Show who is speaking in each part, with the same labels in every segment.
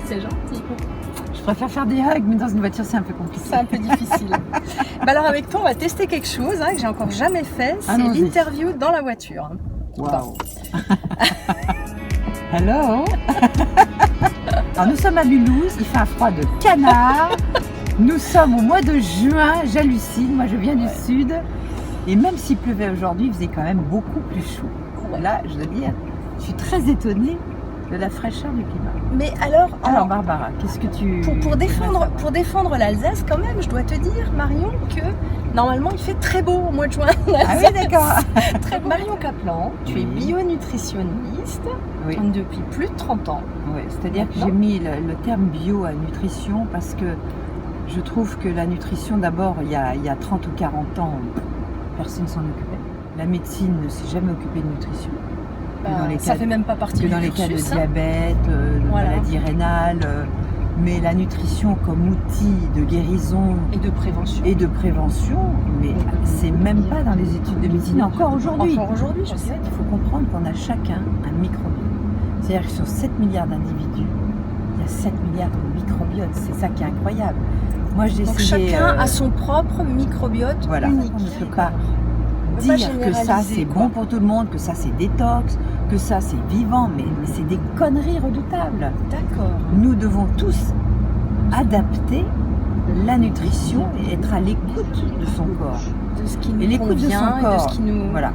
Speaker 1: c'est gentil.
Speaker 2: Je préfère faire des hugs, mais dans une voiture, c'est un peu compliqué.
Speaker 1: C'est un peu difficile. Alors avec toi, on va tester quelque chose que j'ai encore jamais fait. C'est
Speaker 2: Allons-y.
Speaker 1: l'interview dans la voiture.
Speaker 2: Wow. Hello. Alors nous sommes à Mulhouse, il fait un froid de canard. Nous sommes au mois de juin, j'hallucine, moi je viens du sud. Et même s'il pleuvait aujourd'hui, il faisait quand même beaucoup plus chaud. Là, je dois dire, je suis très étonnée de la fraîcheur du climat.
Speaker 1: Mais alors
Speaker 2: Barbara, qu'est-ce que tu...
Speaker 1: pour défendre l'Alsace quand même, je dois te dire, Marion, que normalement il fait très beau au mois de juin en Alsace.
Speaker 2: Ah oui, d'accord.
Speaker 1: Très beau. Marion Kaplan, tu es bio-nutritionniste depuis plus de 30 ans.
Speaker 2: Oui, c'est-à-dire que j'ai mis le terme bio à nutrition parce que je trouve que la nutrition, d'abord, il y a 30 ou 40 ans, personne ne s'en occupait. La médecine ne s'est jamais occupée de nutrition.
Speaker 1: Ça fait même pas partie du
Speaker 2: dans les cas de diabète, de maladie rénale. Mais la nutrition comme outil de guérison
Speaker 1: et de prévention,
Speaker 2: mais c'est même pas dans les études de médecine encore aujourd'hui.
Speaker 1: Encore aujourd'hui, je sais.
Speaker 2: Il faut comprendre qu'on a chacun un microbiote. C'est-à-dire que sur 7 milliards d'individus, il y a 7 milliards de microbiotes. C'est ça qui est incroyable. Moi, j'ai essayé,
Speaker 1: chacun a son propre microbiote unique.
Speaker 2: On ne peut pas dire que ça c'est bon pour tout le monde, que ça c'est détox, que ça c'est vivant, mais c'est des conneries redoutables.
Speaker 1: D'accord.
Speaker 2: Nous devons tous adapter la nutrition et être à l'écoute de son corps.
Speaker 1: De ce qui nous convient et de ce qui nous convient. Voilà.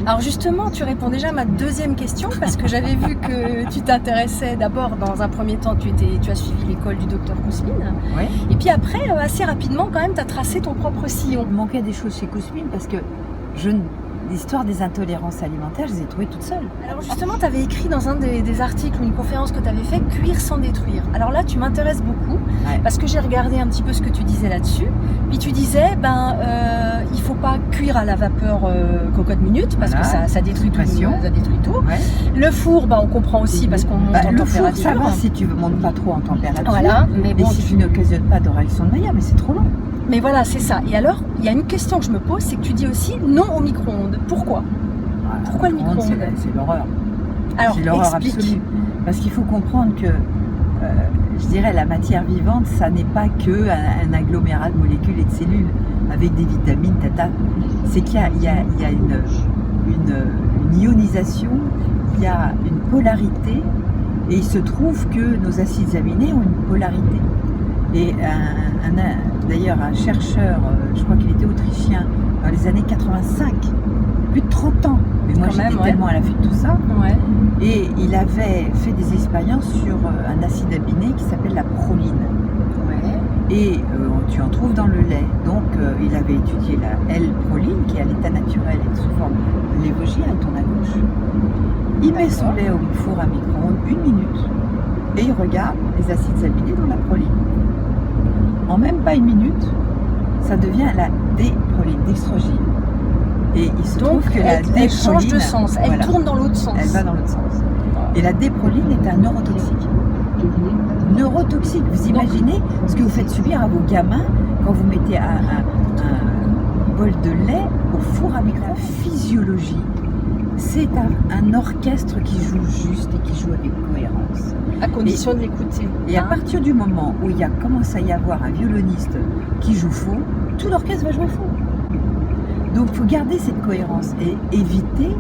Speaker 1: Alors justement, tu réponds déjà à ma deuxième question parce que j'avais vu que tu t'intéressais d'abord, dans un premier temps, tu as suivi l'école du docteur Kousmine.
Speaker 2: Ouais.
Speaker 1: Et puis après, assez rapidement, quand même, tu as tracé ton propre sillon.
Speaker 2: Il manquait des choses chez Kousmine parce que l'histoire des intolérances alimentaires, je les ai trouvées toutes seules.
Speaker 1: Alors justement, tu avais écrit dans un des articles ou une conférence que tu avais fait, cuire sans détruire. Alors là, tu m'intéresses beaucoup parce que j'ai regardé un petit peu ce que tu disais là-dessus. Puis tu disais, il faut pas cuire à la vapeur cocotte minute parce que ça détruit tout. Ça détruit tout. Ouais. Le four, on comprend aussi parce qu'on monte en température.
Speaker 2: Le four, ça va si tu ne montes pas trop en température.
Speaker 1: Voilà. Mais bon,
Speaker 2: et si tu n'occasionnes pas de réaction de Maillard, mais c'est trop long.
Speaker 1: Mais voilà, c'est ça. Et alors, il y a une question que je me pose, c'est que tu dis aussi non au micro-ondes. Pourquoi ? Pourquoi le micro-ondes ?
Speaker 2: C'est l'horreur.
Speaker 1: Alors,
Speaker 2: c'est l'horreur absolue. Parce qu'il faut comprendre que, je dirais, la matière vivante, ça n'est pas que un agglomérat de molécules et de cellules avec des vitamines, C'est qu'il y a une ionisation, il y a une polarité, et il se trouve que nos acides aminés ont une polarité. Et d'ailleurs, un chercheur, je crois qu'il était autrichien, dans les années 85, plus de 30 ans, mais moi j'étais tellement à l'affût de tout ça, et il avait fait des expériences sur un acide aminé qui s'appelle la proline. Et tu en trouves dans le lait. Donc il avait étudié la L-proline, qui est à l'état naturel et sous forme lévogie, elle tourne à gauche. Il met son lait au four à micro-ondes 1 minute, et il regarde les acides aminés dans la proline. En même pas 1 minute, ça devient la D-proline, dextrogine. Et il se trouve que la D-proline
Speaker 1: change de sens, elle tourne dans l'autre sens.
Speaker 2: Elle va dans l'autre sens. Et la D-proline est un neurotoxique. Neurotoxique, vous imaginez ce que vous faites subir à vos gamins quand vous mettez un bol de lait au four à micro-ondes. Physiologie, c'est un orchestre qui joue juste et qui joue avec cohérence.
Speaker 1: À condition de l'écouter.
Speaker 2: Et à partir du moment où il commence à y avoir un violoniste qui joue faux, tout l'orchestre va jouer faux. Donc il faut garder cette cohérence et éviter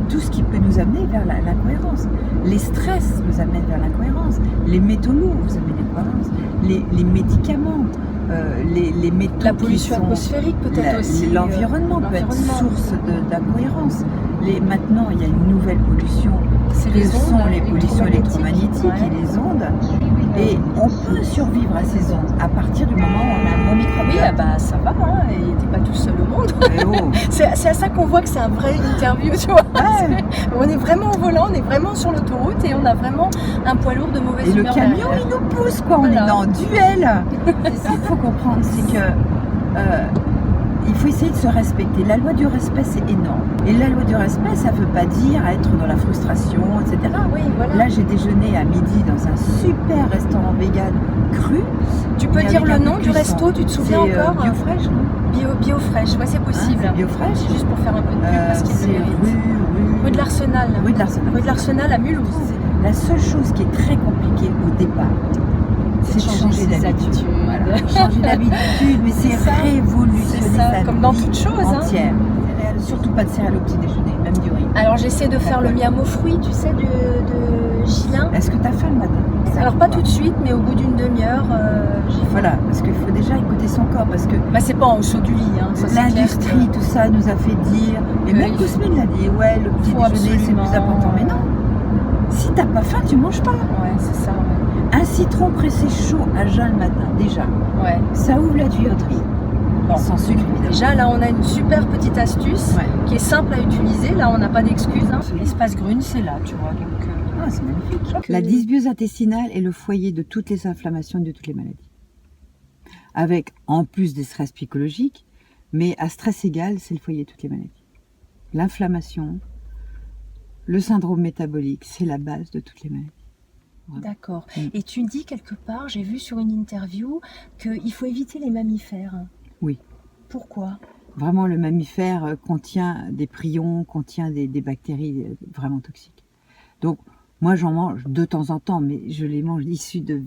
Speaker 2: tout ce qui peut nous amener vers la cohérence. Les stress nous amènent vers la cohérence, les métaux lourds vous amènent vers la cohérence, les médicaments, les métaux,
Speaker 1: la pollution atmosphérique peut-être aussi.
Speaker 2: L'environnement peut être source d'incohérence. Maintenant, il y a une nouvelle pollution, ce sont les pollutions électromagnétiques et les ondes. Et on peut survivre à ces ondes à partir du moment où on a un bon microbiote.
Speaker 1: Oui, ça va, et t'es pas tout seul au monde. C'est à ça qu'on voit que c'est un vrai interview, tu vois. On est vraiment au volant, on est vraiment sur l'autoroute et on a vraiment un poids lourd de mauvaise humeur.
Speaker 2: Et le camion, il nous pousse, quoi. On est en duel. C'est ça qu'il faut comprendre, c'est que il faut essayer de se respecter. La loi du respect, c'est énorme. Et la loi du respect, ça ne veut pas dire être dans la frustration, etc.
Speaker 1: Oui, voilà.
Speaker 2: Là, j'ai déjeuné à midi dans un super restaurant vegan cru.
Speaker 1: Tu peux dire le nom du resto, tu te souviens encore?
Speaker 2: Biofresh, non?
Speaker 1: Biofresh, ouais, c'est possible.
Speaker 2: C'est Biofresh.
Speaker 1: Juste pour faire un peu de pub parce qu'il
Speaker 2: c'est
Speaker 1: rue de l'Arsenal.
Speaker 2: Rue de l'Arsenal.
Speaker 1: Rue de l'Arsenal à Mulhouse.
Speaker 2: La seule chose qui est très compliquée au départ, c'est de changer d'habitude. Voilà. Changer d'habitude, mais c'est révolutionner sa
Speaker 1: comme dans
Speaker 2: vie
Speaker 1: toute chose.
Speaker 2: entière. Surtout pas de céréales au petit déjeuner, même du riz.
Speaker 1: Alors j'essaie de faire le miam aux fruits, tu sais, de Gilin.
Speaker 2: Est-ce que tu as faim le matin?
Speaker 1: Alors pas tout de suite, mais au bout d'une demi-heure, j'ai faim.
Speaker 2: Voilà, parce qu'il faut déjà écouter son corps, parce que
Speaker 1: bah, c'est pas en haut du lit. Hein,
Speaker 2: l'industrie, tout ça nous a fait dire, et même Cosmine l'a dit, ouais, le petit déjeuner c'est le plus important. Mais non, si t'as pas faim, tu manges pas.
Speaker 1: Ouais, c'est ça. Ouais.
Speaker 2: Un citron pressé chaud à jeun le matin, déjà.
Speaker 1: Ouais.
Speaker 2: Ça ouvre la tuyauterie.
Speaker 1: Bon.
Speaker 2: Sans sucre, évidemment.
Speaker 1: Déjà, là, on a une super petite astuce qui est simple à utiliser. Là, on n'a pas d'excuse. Hein. L'espace Grune, c'est là, tu vois. Donc,
Speaker 2: ah, c'est magnifique. La dysbiose intestinale est le foyer de toutes les inflammations et de toutes les maladies. Avec, en plus des stress psychologiques, mais à stress égal, c'est le foyer de toutes les maladies. L'inflammation, le syndrome métabolique, c'est la base de toutes les maladies.
Speaker 1: Voilà. D'accord. Et tu dis quelque part, j'ai vu sur une interview, qu'il faut éviter les mammifères.
Speaker 2: Oui.
Speaker 1: Pourquoi?
Speaker 2: Vraiment, le mammifère contient des prions, contient des bactéries vraiment toxiques. Donc, moi, j'en mange de temps en temps, mais je les mange issus de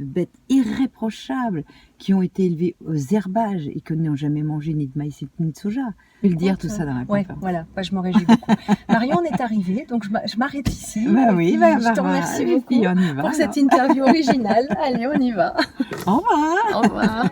Speaker 2: bêtes irréprochables qui ont été élevées aux herbages et qui n'ont jamais mangé ni de maïs ni de soja. Je vais le dire tout ça dans la conférence.
Speaker 1: Ouais, voilà, bah, je m'en réjouis beaucoup. Marion, on est arrivé, donc je m'arrête ici.
Speaker 2: Bah oui,
Speaker 1: je te remercie beaucoup
Speaker 2: on y va,
Speaker 1: pour cette interview originale. Allez, on y va.
Speaker 2: Au revoir.
Speaker 1: Au revoir.